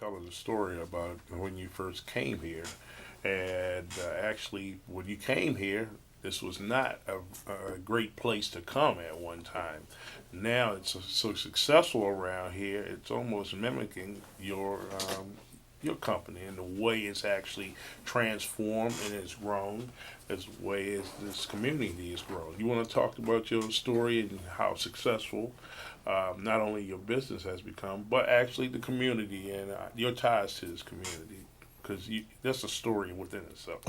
telling a story about when you first came here, and actually, when you came here, this was not a great place to come at one time. Now it's so successful around here; it's almost mimicking your company and the way it's actually transformed and it's grown, as way as this community has grown. You want to talk about your story and how successful not only your business has become, but actually the community and your ties to this community, because that's a story within itself.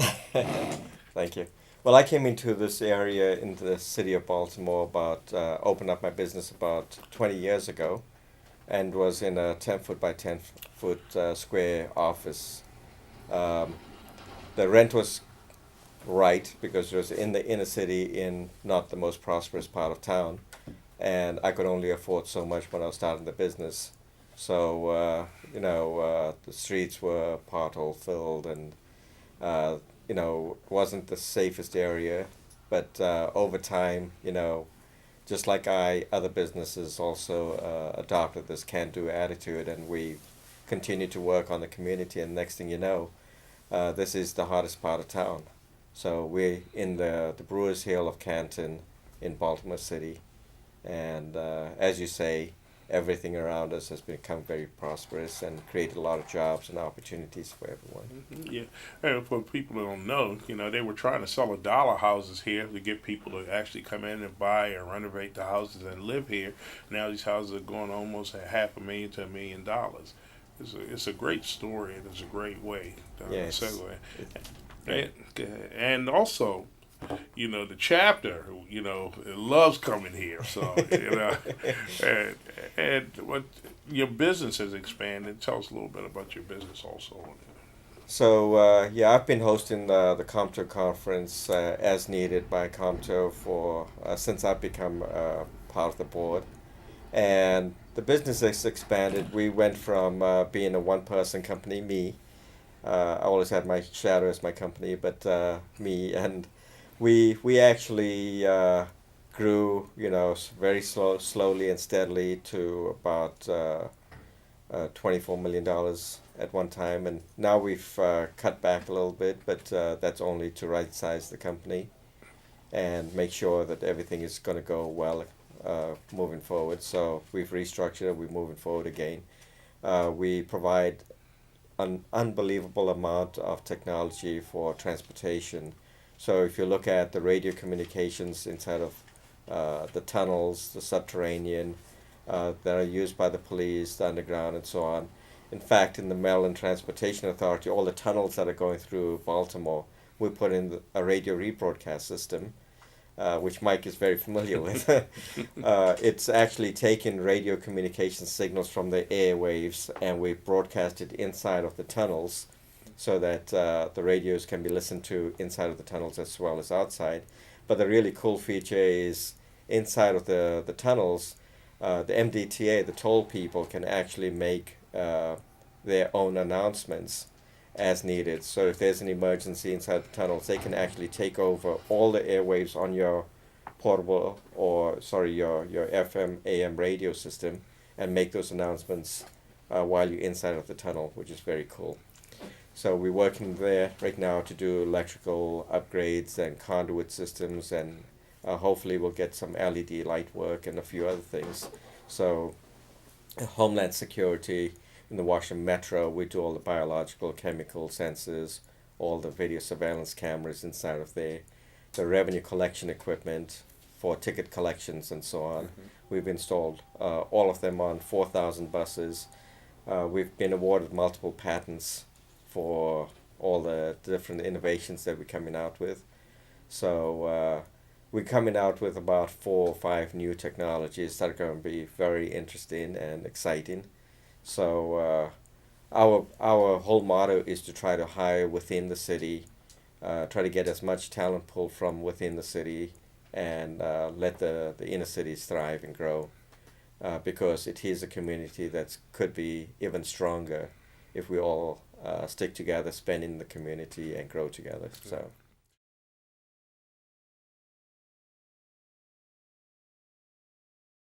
Thank you. Well, I came into this area, into the city of Baltimore, opened up my business about 20 years ago, and was in a 10 foot by 10 foot square office. Um, the rent was right because it was in the inner city in not the most prosperous part of town, and I could only afford so much when I was starting the business. So, the streets were pothole filled, and wasn't the safest area. But over time, just like other businesses also adopted this can-do attitude, and we continue to work on the community. And next thing you know, this is the hottest part of town. So we're in the Brewers Hill of Canton in Baltimore City, and as you say, everything around us has become very prosperous and created a lot of jobs and opportunities for everyone. Yeah, and for people who don't know, they were trying to sell $1 houses here to get people to actually come in and buy or renovate the houses and live here. Now these houses are going almost at half a million to $1 million. It's a great story and it's a great way to Yes. segue. And also, the chapter, it loves coming here. So, and what your business has expanded. Tell us a little bit about your business also. So I've been hosting the Comto conference as needed by Comto for since I've become part of the board, and the business has expanded. We went from being a one-person company, me. I always had my shadow as my company, but me, and we actually grew, very slowly and steadily to about $24 million at one time, and now we've cut back a little bit, but that's only to right size the company and make sure that everything is going to go well moving forward. So we've restructured it. We're moving forward again. We provide an unbelievable amount of technology for transportation. So if you look at the radio communications inside of the tunnels, the subterranean that are used by the police, the underground, and so on. In fact, in the Maryland Transportation Authority, all the tunnels that are going through Baltimore, we put in a radio rebroadcast system, which Mike is very familiar with. It's actually taken radio communication signals from the airwaves, and we broadcast it inside of the tunnels so that the radios can be listened to inside of the tunnels as well as outside. But the really cool feature is inside of the tunnels, the MDTA, the toll people, can actually make their own announcements as needed. So if there's an emergency inside the tunnels, they can actually take over all the airwaves on your portable, your FM AM radio system, and make those announcements while you're inside of the tunnel, which is very cool. So we're working there right now to do electrical upgrades and conduit systems, and hopefully we'll get some LED light work and a few other things. So Homeland Security in the Washington Metro, we do all the biological, chemical sensors, all the video surveillance cameras inside of there, the revenue collection equipment for ticket collections and so on. Mm-hmm. We've installed all of them on 4,000 buses. We've been awarded multiple patents for all the different innovations that we're coming out with. So we're coming out with about 4 or 5 new technologies that are going to be very interesting and exciting. So our whole motto is to try to hire within the city, try to get as much talent pulled from within the city, and let the inner cities thrive and grow, because it is a community that could be even stronger if we all stick together, spend in the community, and grow together. So